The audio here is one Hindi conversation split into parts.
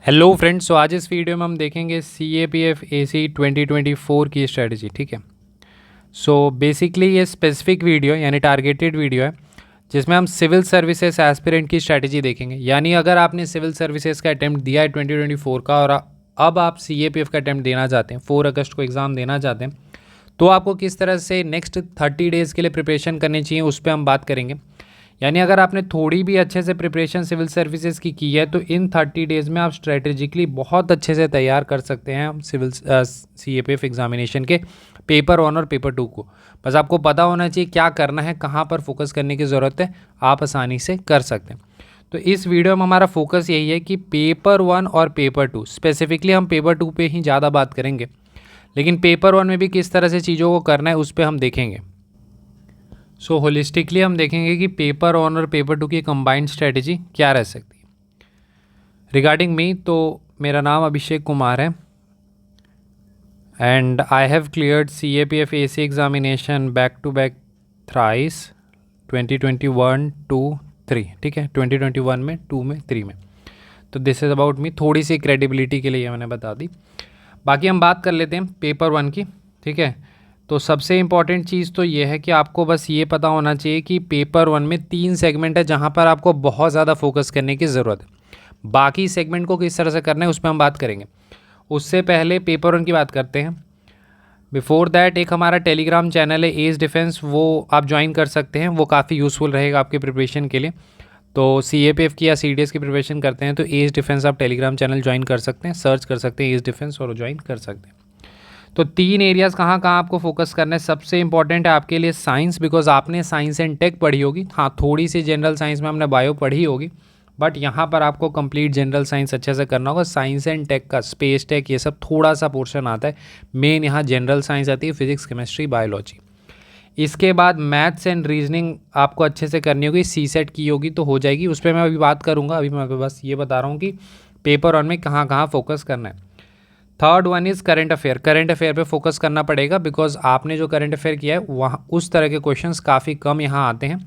हेलो फ्रेंड्स, तो आज इस वीडियो में हम देखेंगे CAPF AC 2024 की स्ट्रेटजी। ठीक है, सो बेसिकली ये स्पेसिफिक वीडियो यानी टारगेटेड वीडियो है जिसमें हम सिविल सर्विसेज एस्पिरेंट की स्ट्रेटजी देखेंगे। यानी अगर आपने सिविल सर्विसेज का अटैम्प्ट दिया है 2024 का और अब आप CAPF का अटैम्प्ट देना चाहते हैं, 4 अगस्त को एग्ज़ाम देना चाहते हैं, तो आपको किस तरह से नेक्स्ट 30 डेज़ के लिए प्रिपरेशन करनी चाहिए उस पर हम बात करेंगे। यानी अगर आपने थोड़ी भी अच्छे से प्रिपरेशन सिविल सर्विसेज की है तो इन 30 डेज़ में आप स्ट्रेटेजिकली बहुत अच्छे से तैयार कर सकते हैं सिविल CAPF एग्जामिनेशन के पेपर 1 और पेपर 2 को। बस आपको पता होना चाहिए क्या करना है, कहाँ पर फोकस करने की ज़रूरत है, आप आसानी से कर सकते हैं। तो इस वीडियो में हमारा फोकस यही है कि पेपर 1 और पेपर 2, स्पेसिफिकली हम पेपर 2 पे ही ज़्यादा बात करेंगे, लेकिन पेपर 1 में भी किस तरह से चीज़ों को करना है उस पर हम देखेंगे। सो होलिस्टिकली हम देखेंगे कि पेपर 1 और पेपर 2 की कंबाइंड स्ट्रेटजी क्या रह सकती है। रिगार्डिंग मी, तो मेरा नाम अभिषेक कुमार है and I have cleared CAPF AC examination back to back thrice 2021 2 3। ठीक है, 2021 में, 2 में, 3 में। तो दिस इज़ अबाउट मी, थोड़ी सी क्रेडिबिलिटी के लिए मैंने बता दी। बाकी हम बात कर लेते हैं पेपर 1 की। ठीक है, तो सबसे इम्पॉर्टेंट चीज़ तो ये है कि आपको बस ये पता होना चाहिए कि पेपर 1 में 3 सेगमेंट है जहाँ पर आपको बहुत ज़्यादा फोकस करने की ज़रूरत है। बाकी सेगमेंट को किस तरह से करना है उस पर हम बात करेंगे। उससे पहले पेपर 1 की बात करते हैं। बिफोर दैट एक हमारा टेलीग्राम चैनल है एज डिफेंस, वो आप ज्वाइन कर सकते हैं, वो काफ़ी यूज़फुल रहेगा आपके प्रिपरेशन के लिए। तो CAPF की या CDS की प्रिपरेशन करते हैं तो एज डिफेंस आप टेलीग्राम चैनल ज्वाइन कर सकते हैं, सर्च कर सकते हैं एज डिफेंस और ज्वाइन कर सकते हैं। तो 3 एरियाज़ कहाँ कहाँ आपको फोकस करना है। सबसे इंपॉर्टेंट है आपके लिए साइंस, बिकॉज आपने साइंस एंड टेक पढ़ी होगी। हाँ, थोड़ी सी जनरल साइंस में हमने बायो पढ़ी होगी, बट यहाँ पर आपको कंप्लीट जनरल साइंस अच्छे से करना होगा। साइंस एंड टेक का स्पेस टेक ये सब थोड़ा सा पोर्शन आता है, मेन यहाँ जनरल साइंस आती है, फिजिक्स केमिस्ट्री बायोलॉजी। इसके बाद मैथ्स एंड रीजनिंग आपको अच्छे से करनी होगी, CSET की होगी तो हो जाएगी, उस पर मैं अभी बात करूँगा। अभी मैं बस ये बता रहा हूँ कि पेपर 1 में कहाँ कहाँ फोकस करना है। Third one is current affair. Current affair पे फोकस करना पड़ेगा, बिकॉज आपने जो करंट अफेयर किया है वहाँ उस तरह के क्वेश्चंस काफ़ी कम यहाँ आते हैं।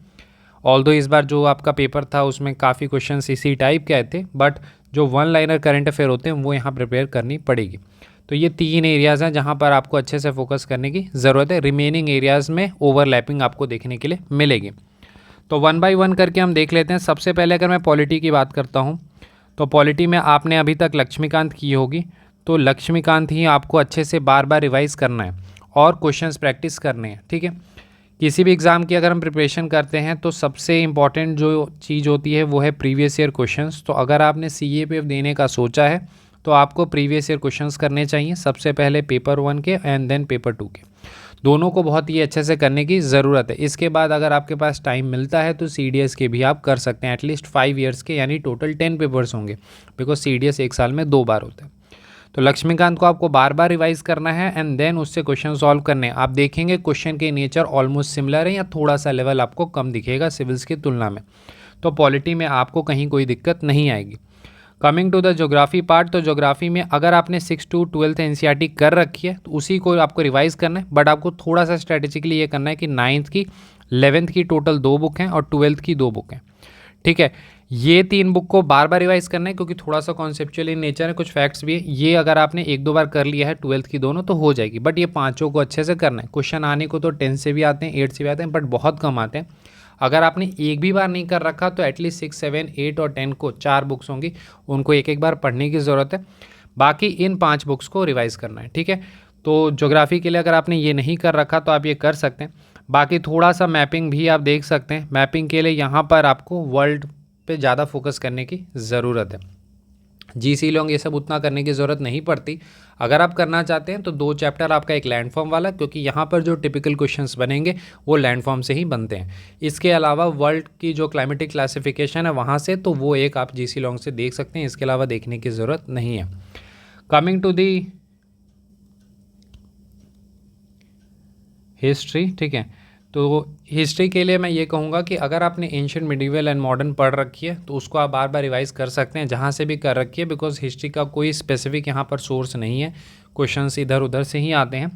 ऑल्दो इस बार जो आपका पेपर था उसमें काफ़ी क्वेश्चंस इसी टाइप के आए थे, बट जो 1 लाइनर करंट अफेयर होते हैं वो यहाँ प्रिपेयर करनी पड़ेगी। तो ये 3 एरियाज़ हैं जहाँ पर आपको अच्छे से फोकस करने की ज़रूरत है। रिमेनिंग एरियाज़ में ओवरलैपिंग आपको देखने के लिए मिलेगी। तो 1 बाय 1 करके हम देख लेते हैं। सबसे पहले अगर मैं पॉलिटी की बात करता हूँ तो पॉलिटी में आपने अभी तक लक्ष्मीकांत की होगी, तो लक्ष्मीकांत ही आपको अच्छे से बार बार रिवाइज़ करना है और क्वेश्चंस प्रैक्टिस करने हैं। ठीक है, किसी भी एग्ज़ाम की अगर हम प्रिपरेशन करते हैं तो सबसे इम्पॉर्टेंट जो चीज़ होती है वो है प्रीवियस ईयर क्वेश्चंस। तो अगर आपने CAPF देने का सोचा है तो आपको प्रीवियस ईयर क्वेश्चंस करने चाहिए, सबसे पहले पेपर 1 के एंड देन पेपर 2 के। दोनों को बहुत ही अच्छे से करने की ज़रूरत है। इसके बाद अगर आपके पास टाइम मिलता है तो CDS के भी आप कर सकते हैं, एटलीस्ट 5 ईयर्स के, यानी टोटल 10 पेपर्स होंगे, बिकॉज CDS एक साल में 2 बार होता है। तो लक्ष्मीकांत को आपको बार बार रिवाइज करना है एंड देन उससे क्वेश्चन सॉल्व करने हैं। आप देखेंगे क्वेश्चन के नेचर ऑलमोस्ट सिमिलर है या थोड़ा सा लेवल आपको कम दिखेगा सिविल्स की तुलना में, तो पॉलिटी में आपको कहीं कोई दिक्कत नहीं आएगी। Coming to the geography part, तो ज्योग्राफी में अगर आपने 6 to 12th NCERT कर रखी है तो उसी को आपको रिवाइज करना है, बट आपको थोड़ा सा स्ट्रेटेजिकली ये करना है कि 9th की, 11th की टोटल 2 बुक हैं और 12th की 2 बुक हैं। ठीक है, ये 3 बुक को बार बार रिवाइज करना है क्योंकि थोड़ा सा कॉन्सेप्चुअल इन नेचर है, कुछ फैक्ट्स भी है। ये अगर आपने 1-2 बार कर लिया है 12th की दोनों तो हो जाएगी, बट ये 5 को अच्छे से करना है। क्वेश्चन आने को तो 10 से भी आते हैं, 8 से भी आते हैं, बट बहुत कम आते हैं। अगर आपने एक भी बार नहीं कर रखा तो एटलीस्ट 6, 7, 8 और 10 को 4 बुक्स होंगी, उनको एक एक बार पढ़ने की ज़रूरत है। बाकी इन 5 बुक्स को रिवाइज़ करना है। ठीक है, तो ज्योग्राफी के लिए अगर आपने ये नहीं कर रखा तो आप ये कर सकते हैं। बाकी थोड़ा सा मैपिंग भी आप देख सकते हैं। मैपिंग के लिए यहाँ पर आपको वर्ल्ड पे ज़्यादा फोकस करने की ज़रूरत है। GC लॉन्ग ये सब उतना करने की ज़रूरत नहीं पड़ती। अगर आप करना चाहते हैं तो 2 चैप्टर आपका, एक लैंडफॉर्म वाला, क्योंकि यहाँ पर जो टिपिकल क्वेश्चंस बनेंगे वो लैंडफॉर्म से ही बनते हैं। इसके अलावा वर्ल्ड की जो क्लाइमेटिक क्लासिफिकेशन है वहाँ से, तो वो एक आप GC लॉन्ग से देख सकते हैं, इसके अलावा देखने की ज़रूरत नहीं है। Coming to the history. ठीक है, तो हिस्ट्री के लिए मैं ये कहूँगा कि अगर आपने एंशिएंट, मिडिवल एंड मॉडर्न पढ़ रखी है तो उसको आप बार बार रिवाइज कर सकते हैं जहाँ से भी कर रखी है, बिकॉज हिस्ट्री का कोई स्पेसिफिक यहाँ पर सोर्स नहीं है, क्वेश्चंस इधर उधर से ही आते हैं।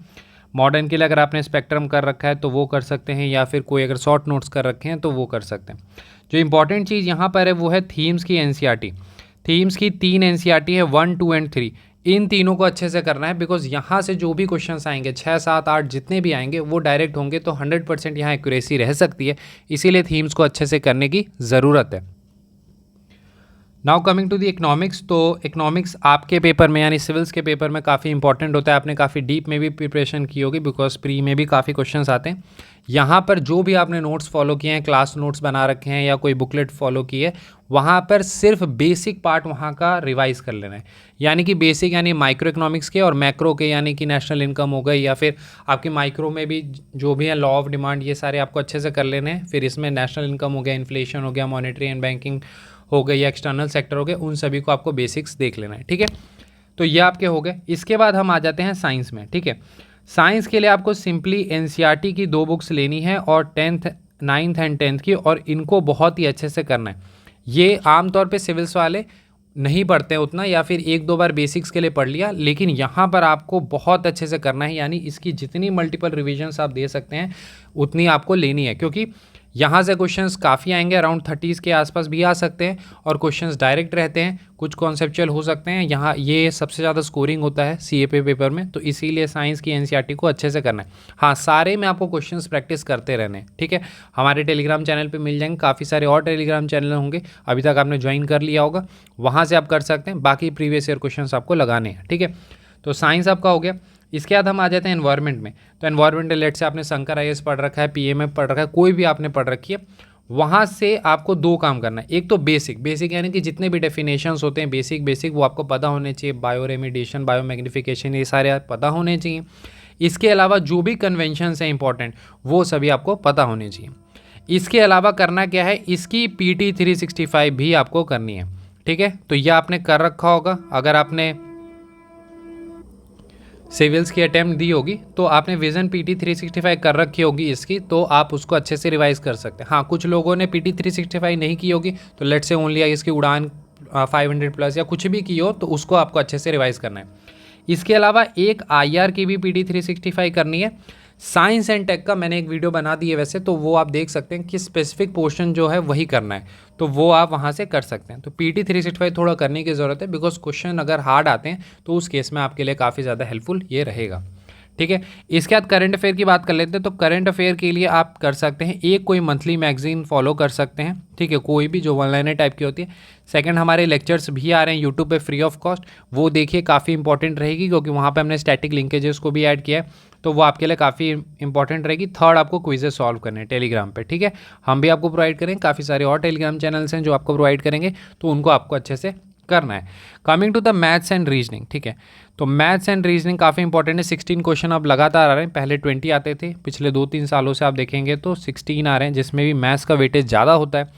मॉडर्न के लिए अगर आपने स्पेक्ट्रम कर रखा है तो वो कर सकते हैं, या फिर कोई अगर शॉर्ट नोट्स कर रखे हैं तो वो कर सकते हैं। जो इंपॉर्टेंट चीज़ यहाँ पर है वो है थीम्स की NCERT। थीम्स की 3 एनसीईआरटी है, 1, 2 एंड 3। इन तीनों को अच्छे से करना है, बिकॉज यहाँ से जो भी क्वेश्चंस आएंगे 6, 7, 8 जितने भी आएंगे वो डायरेक्ट होंगे, तो 100% यहाँ एक्यूरेसी रह सकती है, इसीलिए थीम्स को अच्छे से करने की ज़रूरत है। Now coming to the economics, तो इकोनॉमिक्स आपके पेपर में यानी सिविल्स के पेपर में काफ़ी इंपॉर्टेंट होता है। आपने काफ़ी डीप में भी प्रिपरेशन की होगी, बिकॉज प्री में भी काफ़ी क्वेश्चंस आते हैं। यहाँ पर जो भी आपने नोट्स फॉलो किए हैं, क्लास नोट्स बना रखे हैं या कोई बुकलेट फॉलो की है, वहाँ पर सिर्फ बेसिक पार्ट वहाँ का रिवाइज कर लेना है। यानी कि बेसिक यानी माइक्रो इकोनॉमिक्स के और मैक्रो के, यानी कि नेशनल इनकम हो गई, या फिर आपकी माइक्रो में भी जो भी है लॉ ऑफ डिमांड, ये सारे आपको अच्छे से कर लेने हैं। फिर इसमें नेशनल इनकम हो गया, इन्फ्लेशन हो गया, मॉनेटरी एंड बैंकिंग हो गई या एक्सटर्नल सेक्टर हो गए, उन सभी को आपको बेसिक्स देख लेना है, ठीक है। तो ये आपके हो गए। इसके बाद हम आ जाते हैं साइंस में, ठीक है। साइंस के लिए आपको सिंपली एनसीईआरटी की 2 बुक्स लेनी है और 10th, 9th एंड 10th की, और इनको बहुत ही अच्छे से करना है। ये आमतौर पे सिविल्स वाले नहीं पढ़ते हैं उतना, या फिर 1-2 बार बेसिक्स के लिए पढ़ लिया, लेकिन यहाँ पर आपको बहुत अच्छे से करना है। यानी इसकी जितनी मल्टीपल रिविजन्स आप दे सकते हैं उतनी आपको लेनी है, क्योंकि यहाँ से क्वेश्चंस काफ़ी आएंगे, अराउंड 30 के आसपास भी आ सकते हैं, और क्वेश्चंस डायरेक्ट रहते हैं, कुछ कॉन्सेप्चुअल हो सकते हैं। यहाँ ये सबसे ज़्यादा स्कोरिंग होता है सीएपी पेपर में, तो इसीलिए साइंस की एनसीईआरटी को अच्छे से करना है। हाँ, सारे में आपको क्वेश्चंस प्रैक्टिस करते रहने हैं, ठीक है। हमारे टेलीग्राम चैनल पे मिल जाएंगे, काफ़ी सारे और टेलीग्राम चैनल होंगे, अभी तक आपने ज्वाइन कर लिया होगा, वहाँ से आप कर सकते हैं। बाकी प्रीवियस ईयर क्वेश्चंस आपको लगाने हैं, ठीक है। तो साइंस आपका हो गया। इसके बाद हम आ जाते हैं एनवायरनमेंट में। तो एनवायरमेंटल लेट से आपने शंकर आईएएस पढ़ रखा है, पीएमएफ पढ़ रखा है, कोई भी आपने पढ़ रखी है, वहाँ से आपको 2 काम करना है। एक तो बेसिक यानी कि जितने भी डेफिनेशंस होते हैं बेसिक वो आपको पता होने चाहिए। बायो रेमिडिएशन, बायो मैग्निफिकेशन, ये सारे पता होने चाहिए। इसके अलावा जो भी कन्वेंशंस हैं इंपॉर्टेंट, वो सभी आपको पता होने चाहिए। इसके अलावा करना क्या है, इसकी PT 365 भी आपको करनी है, ठीक है। तो यह आपने कर रखा होगा, अगर आपने सिविल्स की अटैम्प्ट दी होगी तो आपने विजन PT 365 कर रखी होगी इसकी, तो आप उसको अच्छे से रिवाइज कर सकते हैं। हाँ, कुछ लोगों ने PT 365 नहीं की होगी, तो लेट से ओनली इसकी उड़ान 500 प्लस या कुछ भी की हो, तो उसको आपको अच्छे से रिवाइज करना है। इसके अलावा एक IR की भी PT 365 करनी है। साइंस एंड टेक का मैंने एक वीडियो बना दी है वैसे, तो वो आप देख सकते हैं कि स्पेसिफिक पोर्शन जो है वही करना है, तो वो आप वहाँ से कर सकते हैं। तो PT 365 थोड़ा करने की ज़रूरत है, बिकॉज क्वेश्चन अगर हार्ड आते हैं तो उस केस में आपके लिए काफ़ी ज़्यादा हेल्पफुल ये रहेगा, ठीक है। इसके बाद करंट अफेयर की बात कर लेते हैं। तो करंट अफेयर के लिए आप कर सकते हैं, एक कोई मंथली मैगजीन फॉलो कर सकते हैं, ठीक है, कोई भी जो वन लाइनर टाइप की होती है। सेकंड, हमारे लेक्चर्स भी आ रहे हैं यूट्यूब पे फ्री ऑफ कॉस्ट, वो देखिए, काफ़ी इंपॉर्टेंट रहेगी, क्योंकि वहाँ पे हमने स्टैटिक लिंकेजेस को भी ऐड किया है, तो वो आपके लिए काफ़ी इंपॉर्टेंट रहेगी। थर्ड, आपको क्विजेस सॉल्व करने हैं टेलीग्राम पे, ठीक है, हम भी आपको प्रोवाइड करेंगे, काफ़ी सारे और टेलीग्राम चैनल्स हैं जो आपको प्रोवाइड करेंगे, तो उनको आपको अच्छे से करना है। Coming to the maths and reasoning, ठीक है, तो मैथ्स एंड रीजनिंग काफ़ी इंपॉर्टेंट है। 16 क्वेश्चन अब लगातार आ रहे हैं, पहले 20 आते थे, पिछले 2-3 सालों से आप देखेंगे तो 16 आ रहे हैं, जिसमें भी मैथ्स का वेटेज ज़्यादा होता है।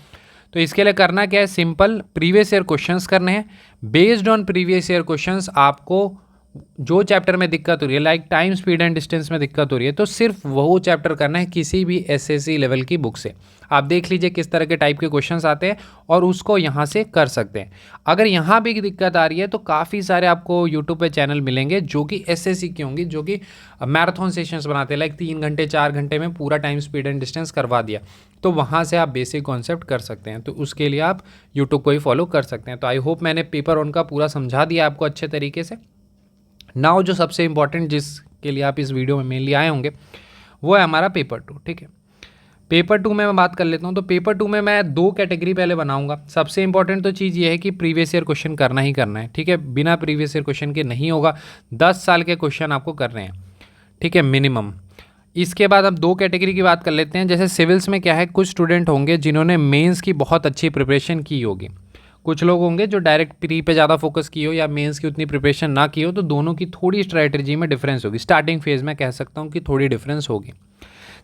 तो इसके लिए करना क्या है, सिंपल प्रीवियस ईयर क्वेश्चंस करने हैं। Based on previous year questions आपको जो चैप्टर में दिक्कत हो रही है, like time, speed and distance में दिक्कत हो रही है, तो सिर्फ वो चैप्टर करना है किसी भी SSC लेवल की बुक से। आप देख लीजिए किस तरह के टाइप के क्वेश्चंस आते हैं और उसको यहाँ से कर सकते हैं। अगर यहाँ भी दिक्कत आ रही है तो काफ़ी सारे आपको यूट्यूब पे चैनल मिलेंगे जो कि SSC की होंगी, जो कि मैराथन सेशंस बनाते हैं, लाइक 3 घंटे 4 घंटे में पूरा टाइम, स्पीड एंड डिस्टेंस करवा दिया, तो वहाँ से आप बेसिक कॉन्सेप्ट कर सकते हैं। तो उसके लिए आप यूट्यूब को ही फॉलो कर सकते हैं। तो आई होप मैंने पेपर उनका पूरा समझा दिया आपको अच्छे तरीके से। नाउ जो सबसे इंपॉर्टेंट जिसके लिए आप इस वीडियो में मेनली आए होंगे, वो है हमारा पेपर 2, ठीक है। पेपर 2 में मैं बात कर लेता हूँ। तो पेपर 2 में मैं 2 कैटेगरी पहले बनाऊंगा। सबसे इंपॉर्टेंट तो चीज़ ये है कि प्रीवियस ईयर क्वेश्चन करना ही करना है, ठीक है, बिना प्रीवियस ईयर क्वेश्चन के नहीं होगा। 10 साल के क्वेश्चन आपको करने हैं, ठीक है, मिनिमम। इसके बाद अब 2 कैटेगरी की बात कर लेते हैं। जैसे सिविल्स में क्या है, कुछ स्टूडेंट होंगे जिन्होंने मेंस की बहुत अच्छी प्रिपरेशन की होगी, कुछ लोग होंगे जो डायरेक्ट प्री पे ज़्यादा फोकस की हो या मेंस की उतनी प्रिपरेशन ना की हो, तो दोनों की थोड़ी स्ट्रैटेजी में डिफरेंस होगी। स्टार्टिंग फेज में कह सकता हूँ कि थोड़ी डिफरेंस होगी।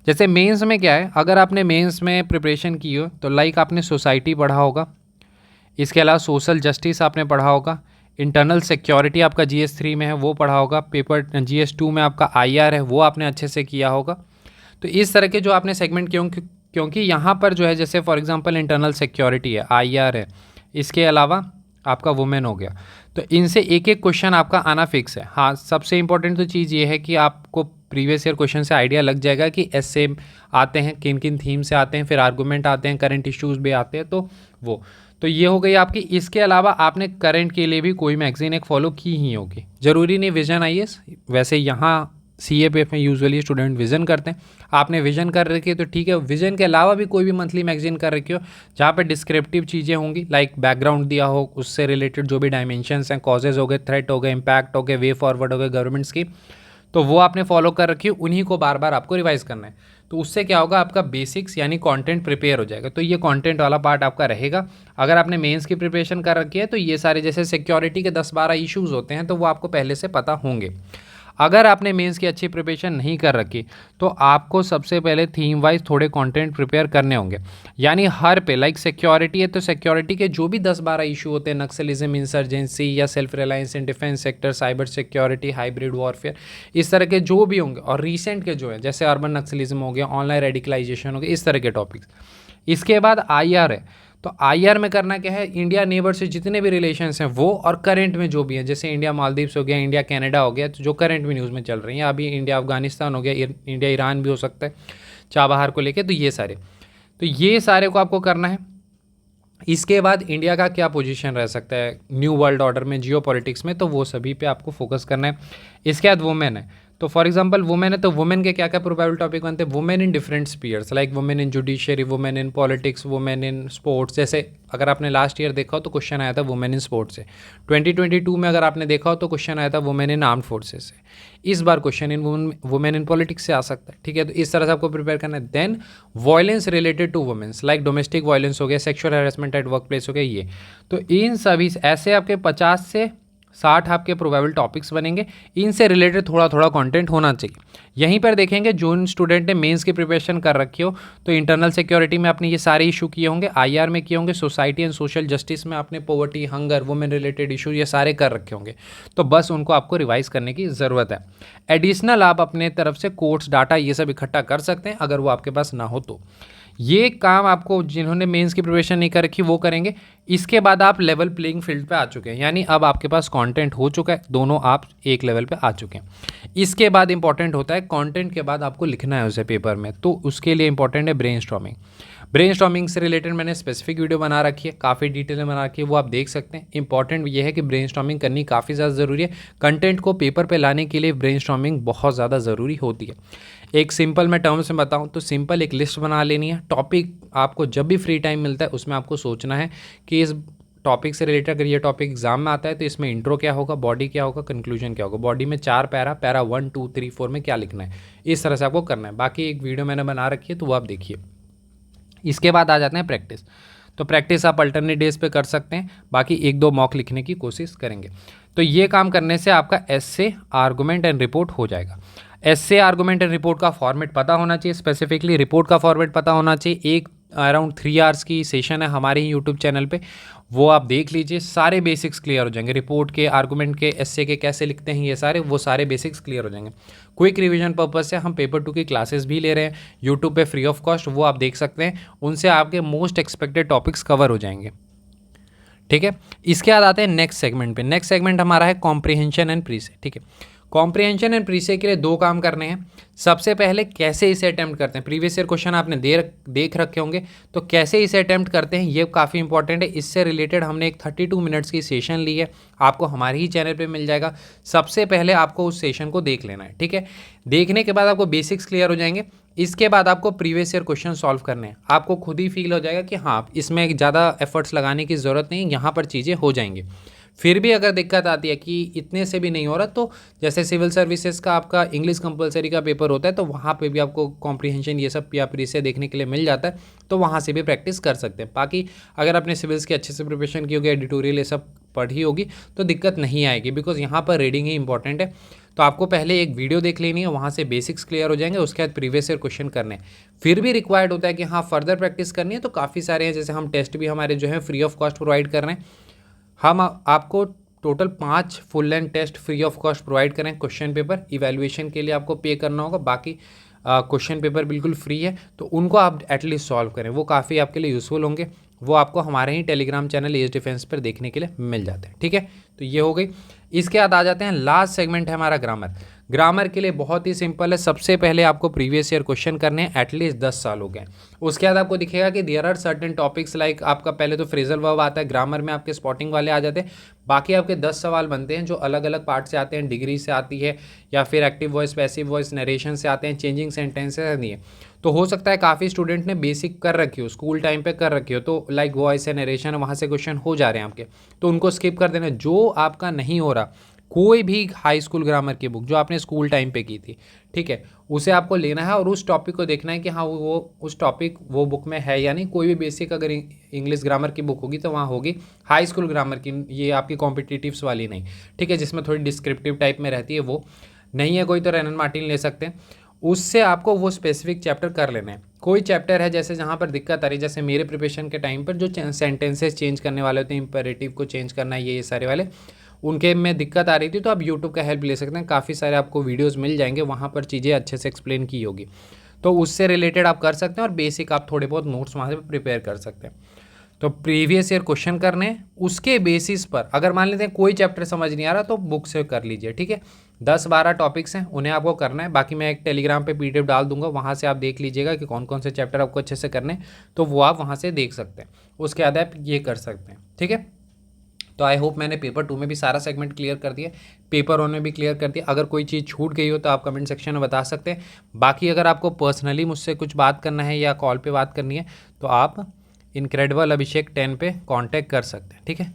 जैसे मेंस में क्या है, अगर आपने मेंस में प्रिपरेशन की हो तो लाइक आपने सोसाइटी पढ़ा होगा, इसके अलावा सोशल जस्टिस आपने पढ़ा होगा, इंटरनल सिक्योरिटी आपका GS3 में है वो पढ़ा होगा, पेपर GS2 में आपका IR है वो आपने अच्छे से किया होगा। तो इस तरह के जो आपने सेगमेंट किए होंगे, क्योंकि यहाँ पर जो है जैसे फॉर एग्जांपल इंटरनल सिक्योरिटी है, IR है, इसके अलावा आपका वुमेन हो गया, तो इनसे एक एक क्वेश्चन आपका आना फिक्स है। हाँ, सबसे इंपॉर्टेंट तो चीज़ ये है कि आपको प्रीवियस ईयर क्वेश्चन से आइडिया लग जाएगा कि ऐसे आते हैं, किन किन थीम से आते हैं, फिर आर्गूमेंट आते हैं, करंट इश्यूज भी आते हैं, तो वो तो ये हो गई आपकी। इसके अलावा आपने करंट के लिए भी कोई मैगजीन एक फॉलो की ही होगी, ज़रूरी नहीं विजन IAS, वैसे यहाँ CAPF में यूजुअली स्टूडेंट विजन करते हैं, आपने विजन कर रखी है तो ठीक है। विजन के अलावा भी कोई भी मंथली मैगजीन कर रखी हो जहाँ पे डिस्क्रिप्टिव चीज़ें होंगी, लाइक बैकग्राउंड दिया हो, उससे रिलेटेड जो भी डायमेंशंस हैं, कॉजेज हो गए, थ्रेट हो गए, इम्पैक्ट हो गए, वे फॉरवर्ड हो गए गवर्नमेंट्स की, तो वो आपने फॉलो कर रखी है, उन्हीं को बार बार आपको रिवाइज करना है। तो उससे क्या होगा, आपका बेसिक्स यानी कंटेंट प्रिपेयर हो जाएगा। तो ये कंटेंट वाला पार्ट आपका रहेगा। अगर आपने मेंस की प्रिपरेशन कर रखी है तो ये सारे जैसे सिक्योरिटी के 10-12 इश्यूज़ होते हैं तो वो आपको पहले से पता होंगे। अगर आपने मेंस की अच्छी प्रिपरेशन नहीं कर रखी तो आपको सबसे पहले थीम वाइज थोड़े कंटेंट प्रिपेयर करने होंगे। यानी हर पे, लाइक सिक्योरिटी है तो सिक्योरिटी के जो भी 10-12 इशू होते हैं, नक्सलिज्म, इंसर्जेंसी या self reliance in defence sector, cyber security, hybrid warfare, इस तरह के जो भी होंगे, और रिसेंट के जो है जैसे अर्बन नक्सलिज्म हो गया, ऑनलाइन रेडिकलाइजेशन हो गया, इस तरह के टॉपिक्स। इसके बाद IR है, तो IR में करना क्या है, इंडिया नेबर से जितने भी रिलेशंस हैं वो, और करंट में जो भी है, जैसे इंडिया मालदीव्स हो गया, इंडिया कनाडा हो गया, तो जो करंट में न्यूज़ में चल रही हैं अभी, इंडिया अफगानिस्तान हो गया, इंडिया ईरान भी हो सकता है चाबहार को लेके, तो ये सारे को आपको करना है। इसके बाद इंडिया का क्या पोजीशन रह सकता है न्यू वर्ल्ड ऑर्डर में, जियो पॉलिटिक्स में, तो वो सभी पे आपको फोकस करना है। इसके बाद वुमेन है, तो फॉर एग्जांपल वुमेन है तो वुमेन के क्या क्या प्रोबेबल टॉपिक बनते हैं, women in different spheres, like women in judiciary, women in politics, women in sports. जैसे अगर आपने लास्ट ईयर देखा हो तो क्वेश्चन आया था वुमेन इन स्पोर्ट्स से, 2022 में अगर आपने देखा हो तो क्वेश्चन आया था वुमेन इन आर्म्ड फोर्सेज से, इस बार question in women in politics से आ सकता है, ठीक है। तो इस तरह से आपको प्रिपेयर करना है। Then violence related to womens, like domestic violence हो गया, sexual harassment at work place हो गया, ये तो इन सभी ऐसे आपके 50 से 60 आपके प्रोबेबल टॉपिक्स बनेंगे, इनसे रिलेटेड थोड़ा थोड़ा कंटेंट होना चाहिए। यहीं पर देखेंगे जो स्टूडेंट ने मेंस की प्रिपरेशन कर रखी हो तो इंटरनल सिक्योरिटी में आपने ये सारे इशू किए होंगे, IR में किए होंगे, सोसाइटी एंड सोशल जस्टिस में आपने poverty, hunger, women related issue ये सारे कर रखे होंगे, तो बस उनको आपको रिवाइज करने की ज़रूरत है। एडिशनल आप अपने तरफ से कोर्स डाटा ये सब इकट्ठा कर सकते हैं अगर वो आपके पास ना हो तो। ये काम आपको जिन्होंने मेंस की प्रिपरेशन नहीं कर रखी वो करेंगे। इसके बाद आप लेवल प्लेइंग फील्ड पे आ चुके हैं, यानी अब आपके पास कंटेंट हो चुका है, दोनों आप एक लेवल पे आ चुके हैं। इसके बाद इंपॉर्टेंट होता है कंटेंट के बाद आपको लिखना है उसे पेपर में, तो उसके लिए इंपॉर्टेंट है ब्रेनस्टॉर्मिंग। ब्रेनस्टॉर्मिंग से रिलेटेड मैंने स्पेसिफिक वीडियो बना रखी है, काफ़ी डिटेल में बना रखी है, वो आप देख सकते हैं। इंपॉर्टेंट ये है कि ब्रेनस्टॉर्मिंग करनी काफ़ी ज़्यादा ज़रूरी है। कंटेंट को पेपर पे लाने के लिए ब्रेनस्टॉर्मिंग बहुत ज़्यादा ज़रूरी होती है। एक सिंपल मैं टर्म्स में बताऊं तो सिंपल एक लिस्ट बना लेनी है। टॉपिक आपको जब भी फ्री टाइम मिलता है उसमें आपको सोचना है कि इस टॉपिक से रिलेटेड अगर ये टॉपिक एग्जाम में आता है तो इसमें इंट्रो क्या होगा, बॉडी क्या होगा, कंक्लूजन क्या होगा, बॉडी में 4 पैरा 1 2 3 4 में क्या लिखना है, इस तरह से आपको करना है। बाकी एक वीडियो मैंने बना रखी है तो वो आप देखिए। इसके बाद आ जाते हैं प्रैक्टिस। तो प्रैक्टिस आप अल्टरनेट डेज पे कर सकते हैं, बाकी 1-2 मॉक लिखने की कोशिश करेंगे। तो ये काम करने से आपका एसे, आर्गुमेंट एंड रिपोर्ट हो जाएगा। एसे, आर्गुमेंट एंड रिपोर्ट का फॉर्मेट पता होना चाहिए, स्पेसिफिकली रिपोर्ट का फॉर्मेट पता होना चाहिए। एक अराउंड 3 आवर्स की सेशन है हमारे ही यूट्यूब चैनल पे, वो आप देख लीजिए, सारे बेसिक्स क्लियर हो जाएंगे। रिपोर्ट के, आर्गुमेंट के, एसे के कैसे लिखते हैं, ये सारे वो सारे बेसिक्स क्लियर हो जाएंगे। क्विक रिवीजन पर्पज से हम पेपर 2 की क्लासेस भी ले रहे हैं यूट्यूब पे फ्री ऑफ कॉस्ट, वो आप देख सकते हैं, उनसे आपके मोस्ट एक्सपेक्टेड टॉपिक्स कवर हो जाएंगे, ठीक है। इसके बाद आते हैं नेक्स्ट सेगमेंट पे। नेक्स्ट सेगमेंट हमारा है कॉम्प्रिहेंशन एंड प्रीसे, ठीक है। कॉम्प्रिहेंशन एंड प्रीसे के लिए 2 काम करने हैं। सबसे पहले कैसे इसे अटेम्प्ट करते हैं, प्रीवियस ईयर क्वेश्चन आपने देख रखे होंगे, तो कैसे इसे अटेम्प्ट करते हैं ये काफ़ी इंपॉर्टेंट है। इससे रिलेटेड हमने एक 32 मिनट्स की सेशन ली है, आपको हमारे ही चैनल पे मिल जाएगा। सबसे पहले आपको उस सेशन को देख लेना है, ठीक है। देखने के बाद आपको बेसिक्स क्लियर हो जाएंगे। इसके बाद आपको प्रीवियस ईयर क्वेश्चन सॉल्व करने हैं। आपको खुद ही फील हो जाएगा कि हाँ इसमें ज़्यादा एफर्ट्स लगाने की ज़रूरत नहीं, यहाँ पर चीज़ें हो जाएंगी। फिर भी अगर दिक्कत आती है कि इतने से भी नहीं हो रहा, तो जैसे सिविल सर्विसेज का आपका इंग्लिश कंपलसरी का पेपर होता है, तो वहाँ पे भी आपको कॉम्प्रिहेंशन ये सब या प्रीसे देखने के लिए मिल जाता है, तो वहाँ से भी प्रैक्टिस कर सकते हैं। बाकी अगर आपने सिविल्स की अच्छे से प्रिपरेशन की होगी, एडिटोरियल ये सब पढ़ी होगी, तो दिक्कत नहीं आएगी, बिकॉज यहाँ पर रीडिंग ही इंपॉर्टेंट है। तो आपको पहले एक वीडियो देख लेनी है, वहाँ से बेसिक्स क्लियर हो जाएंगे, उसके बाद प्रीवियस ईयर क्वेश्चन करने हैं। फिर भी रिक्वायर्ड होता है कि हाँ फर्दर प्रैक्टिस करनी है, तो काफ़ी सारे हैं, जैसे हम टेस्ट भी हमारे जो है फ्री ऑफ कॉस्ट प्रोवाइड कर रहे हैं। हम आपको total 5 full length test free of cost provide करें। क्वेश्चन पेपर इवैल्यूएशन के लिए आपको पे करना होगा, बाकी क्वेश्चन पेपर बिल्कुल फ्री है, तो उनको आप एटलीस्ट सॉल्व करें, वो काफ़ी आपके लिए यूज़फुल होंगे। वो आपको हमारे ही टेलीग्राम चैनल एज डिफेंस पर देखने के लिए मिल जाते हैं, ठीक है। तो ये हो गई। इसके बाद आ जाते हैं लास्ट सेगमेंट है हमारा ग्रामर। ग्रामर के लिए बहुत ही सिंपल है। सबसे पहले आपको प्रीवियस ईयर क्वेश्चन करने हैं, एटलीस्ट 10 साल हो गए। उसके बाद आपको दिखेगा कि there are certain topics like आपका पहले तो फ्रेजल वर्ब आता है, ग्रामर में आपके स्पॉटिंग वाले आ जाते हैं, बाकी आपके 10 सवाल बनते हैं जो अलग अलग पार्ट से आते हैं, डिग्री से आती है या फिर active voice, passive voice, narration से आते हैं, चेंजिंग सेंटेंसेस नहीं है। तो हो सकता है काफ़ी स्टूडेंट ने बेसिक कर रखी हो, स्कूल टाइम पे कर रखी हो, तो लाइक वॉइस है, नरेशन है, वहाँ से क्वेश्चन हो जा रहे हैं आपके, तो उनको स्किप कर देना। जो आपका नहीं हो रहा, कोई भी हाई स्कूल ग्रामर की बुक जो आपने स्कूल टाइम पे की थी, ठीक है, उसे आपको लेना है और उस टॉपिक को देखना है कि हाँ वो उस टॉपिक वो बुक में है या नहीं। कोई भी बेसिक अगर इंग्लिश ग्रामर की बुक होगी तो वहाँ होगी। हाई स्कूल ग्रामर की, ये आपकी कॉम्पिटिटिव्स वाली नहीं, ठीक है, जिसमें थोड़ी डिस्क्रिप्टिव टाइप में रहती है, वो नहीं है कोई तो रेनन मार्टिन ले सकते हैं। उससे आपको वो स्पेसिफिक चैप्टर कर लेना है। कोई चैप्टर है जैसे जहाँ पर दिक्कत आ रही है, जैसे मेरे प्रिपरेशन के टाइम पर जो सेंटेंसेस चेंज करने वाले होते हैं, इंपेरेटिव को चेंज करना है, ये सारे वाले, उनके में दिक्कत आ रही थी, तो आप यूट्यूब का हेल्प ले सकते हैं। काफ़ी सारे आपको वीडियोज़ मिल जाएंगे, वहाँ पर चीज़ें अच्छे से एक्सप्लेन की होगी, तो उससे रिलेटेड आप कर सकते हैं और बेसिक आप थोड़े बहुत नोट्स वहाँ से प्रिपेयर कर सकते हैं। तो प्रीवियस ईयर क्वेश्चन करने, उसके बेसिस पर अगर मान लेते हैं कोई चैप्टर समझ नहीं आ रहा तो बुक से कर लीजिए, ठीक है। 10-12 टॉपिक्स हैं, उन्हें आपको करना है। बाकी मैं एक टेलीग्राम पे पीडीएफ डाल दूंगा, वहाँ से आप देख लीजिएगा कि कौन कौन से चैप्टर आपको अच्छे से करने हैं, तो वो आप वहाँ से देख सकते हैं। उसके बाद आप ये कर सकते हैं, ठीक है। तो आई होप मैंने पेपर 2 में भी सारा सेगमेंट क्लियर कर दिया, पेपर 1 में भी क्लियर कर दिया। अगर कोई चीज़ छूट गई हो तो आप कमेंट सेक्शन में बता सकते हैं। बाकी अगर आपको पर्सनली मुझसे कुछ बात करना है या कॉल पे बात करनी है तो आप इनक्रेडिबल अभिषेक 10 पे कांटेक्ट कर सकते हैं, ठीक है।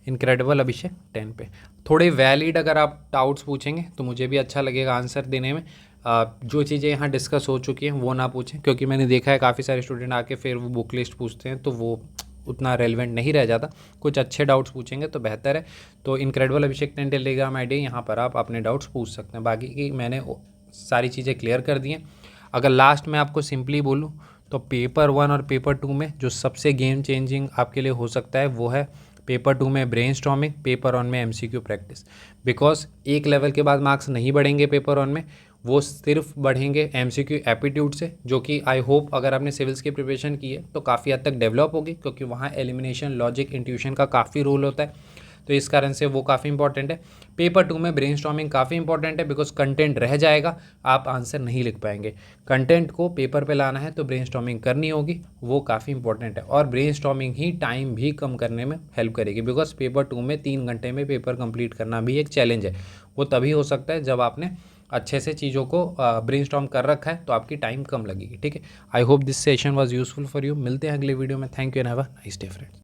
इनक्रेडिबल अभिषेक 10 पे थोड़े वैलिड अगर आप डाउट्स पूछेंगे तो मुझे भी अच्छा लगेगा आंसर देने में। जो चीज़ें यहाँ डिस्कस हो चुकी हैं वो ना पूछें, क्योंकि मैंने देखा है काफ़ी सारे स्टूडेंट आके फिर वो बुक लिस्ट पूछते हैं तो वो उतना रेलिवेंट नहीं रह जाता। कुछ अच्छे डाउट्स पूछेंगे तो बेहतर है। तो इनक्रेडिबल अभिषेक 10 टेलीग्राम आईडी, यहाँ पर आप अपने डाउट्स पूछ सकते हैं। बाकी की मैंने सारी चीज़ें क्लियर कर दी हैं। अगर लास्ट में आपको सिंपली बोलूँ तो पेपर 1 और पेपर 2 में जो सबसे गेम चेंजिंग आपके लिए हो सकता है वो है पेपर 2 में ब्रेनस्टॉर्मिंग, पेपर 1 में एमसीक्यू प्रैक्टिस। बिकॉज एक लेवल के बाद मार्क्स नहीं बढ़ेंगे पेपर 1 में, वो सिर्फ बढ़ेंगे एमसीक्यू एप्टीट्यूड से, जो कि आई होप अगर आपने सिविल्स की प्रिपरेशन की है तो काफ़ी हद तक डेवलप होगी, क्योंकि वहाँ एलिमिनेशन, लॉजिक, इंट्यूशन का काफ़ी रोल होता है, तो इस कारण से वो काफ़ी इंपॉर्टेंट है। पेपर 2 में ब्रेनस्टॉर्मिंग काफ़ी इंपॉर्टेंट है, बिकॉज कंटेंट रह जाएगा, आप आंसर नहीं लिख पाएंगे। कंटेंट को पेपर पे लाना है तो ब्रेनस्टॉर्मिंग करनी होगी, वो काफ़ी इंपॉर्टेंट है। और ब्रेनस्टॉर्मिंग ही टाइम भी कम करने में हेल्प करेगी, बिकॉज पेपर 2 में 3 घंटे में पेपर कंप्लीट करना भी एक चैलेंज है। वो तभी हो सकता है जब आपने अच्छे से चीज़ों को ब्रेनस्टॉर्म कर रखा है, तो आपकी टाइम कम लगेगी, ठीक है। I hope this session was useful for you. मिलते हैं अगले वीडियो में। Thank you and have a nice day friends.